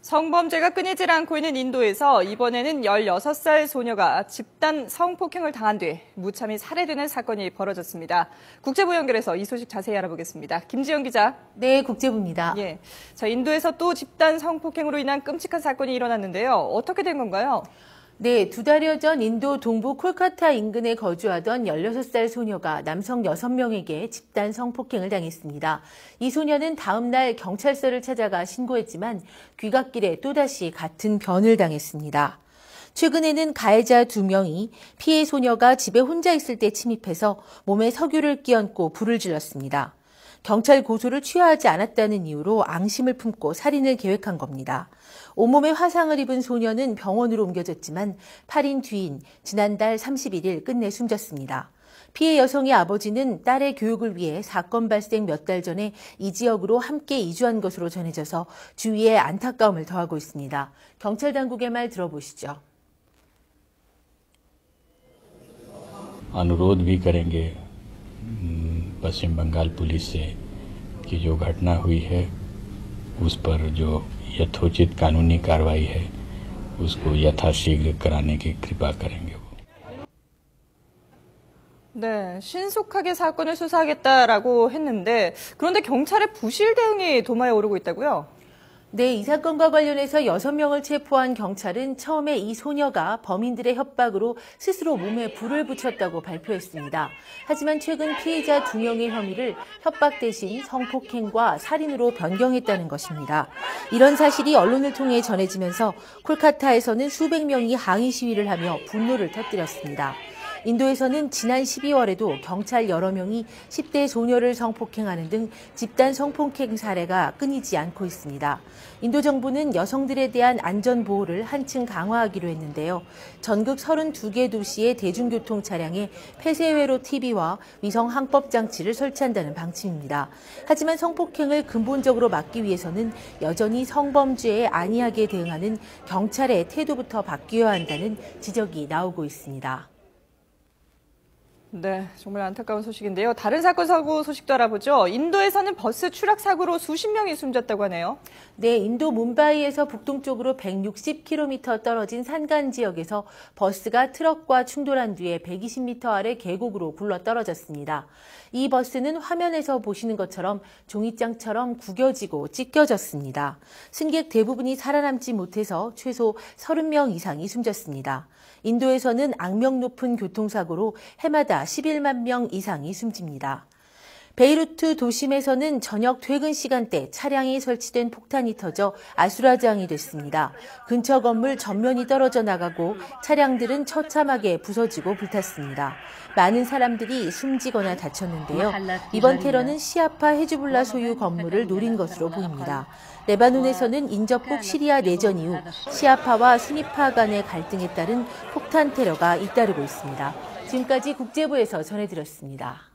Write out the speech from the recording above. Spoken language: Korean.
성범죄가 끊이질 않고 있는 인도에서 이번에는 16살 소녀가 집단 성폭행을 당한 뒤 무참히 살해되는 사건이 벌어졌습니다. 국제부 연결해서 이 소식 자세히 알아보겠습니다. 김지영 기자. 네, 국제부입니다. 예, 자, 인도에서 또 집단 성폭행으로 인한 끔찍한 사건이 일어났는데요. 어떻게 된 건가요? 네, 2달여 전 인도 동부 콜카타 인근에 거주하던 16살 소녀가 남성 6명에게 집단 성폭행을 당했습니다. 이 소녀는 다음 날 경찰서를 찾아가 신고했지만 귀갓길에 또다시 같은 변을 당했습니다. 최근에는 가해자 2명이 피해 소녀가 집에 혼자 있을 때 침입해서 몸에 석유를 끼얹고 불을 질렀습니다. 경찰 고소를 취하하지 않았다는 이유로 앙심을 품고 살인을 계획한 겁니다. 온몸에 화상을 입은 소녀는 병원으로 옮겨졌지만 8인 뒤인 지난달 31일 끝내 숨졌습니다. 피해 여성의 아버지는 딸의 교육을 위해 사건 발생 몇 달 전에 이 지역으로 함께 이주한 것으로 전해져서 주위에 안타까움을 더하고 있습니다. 경찰 당국의 말 들어보시죠. अनुरोध भी करेंगे पश्चिम बंगाल पुलिस से कि जो घटना हुई है उस पर जो यथोचित कानूनी कार्रवाई है उसको यथाशीघ्र कराने की कृपा करेंगे। 네, 신속하게 사건을 수사하겠다라고 했는데 그런데 경찰의 부실 대응이 도마에 오르고 있다고요? 네, 이 사건과 관련해서 6명을 체포한 경찰은 처음에 이 소녀가 범인들의 협박으로 스스로 몸에 불을 붙였다고 발표했습니다. 하지만 최근 피해자 2명의 혐의를 협박 대신 성폭행과 살인으로 변경했다는 것입니다. 이런 사실이 언론을 통해 전해지면서 콜카타에서는 수백 명이 항의 시위를 하며 분노를 터뜨렸습니다. 인도에서는 지난 12월에도 경찰 여러 명이 10대 소녀를 성폭행하는 등 집단 성폭행 사례가 끊이지 않고 있습니다. 인도 정부는 여성들에 대한 안전보호를 한층 강화하기로 했는데요. 전국 32개 도시의 대중교통 차량에 폐쇄회로 TV와 위성 항법 장치를 설치한다는 방침입니다. 하지만 성폭행을 근본적으로 막기 위해서는 여전히 성범죄에 안이하게 대응하는 경찰의 태도부터 바뀌어야 한다는 지적이 나오고 있습니다. 네, 정말 안타까운 소식인데요. 다른 사건 사고 소식도 알아보죠. 인도에서는 버스 추락 사고로 수십 명이 숨졌다고 하네요. 네, 인도 뭄바이에서 북동쪽으로 160km 떨어진 산간 지역에서 버스가 트럭과 충돌한 뒤에 120m 아래 계곡으로 굴러 떨어졌습니다. 이 버스는 화면에서 보시는 것처럼 종이장처럼 구겨지고 찢겨졌습니다. 승객 대부분이 살아남지 못해서 최소 30명 이상이 숨졌습니다. 인도에서는 악명 높은 교통사고로 해마다 11만 명 이상이 숨집니다. 베이루트 도심에서는 저녁 퇴근 시간대 차량이 설치된 폭탄이 터져 아수라장이 됐습니다. 근처 건물 전면이 떨어져 나가고 차량들은 처참하게 부서지고 불탔습니다. 많은 사람들이 숨지거나 다쳤는데요. 이번 테러는 시아파 헤즈볼라 소유 건물을 노린 것으로 보입니다. 레바논에서는 인접국 시리아 내전 이후 시아파와 수니파 간의 갈등에 따른 폭탄 테러가 잇따르고 있습니다. 지금까지 국제부에서 전해드렸습니다.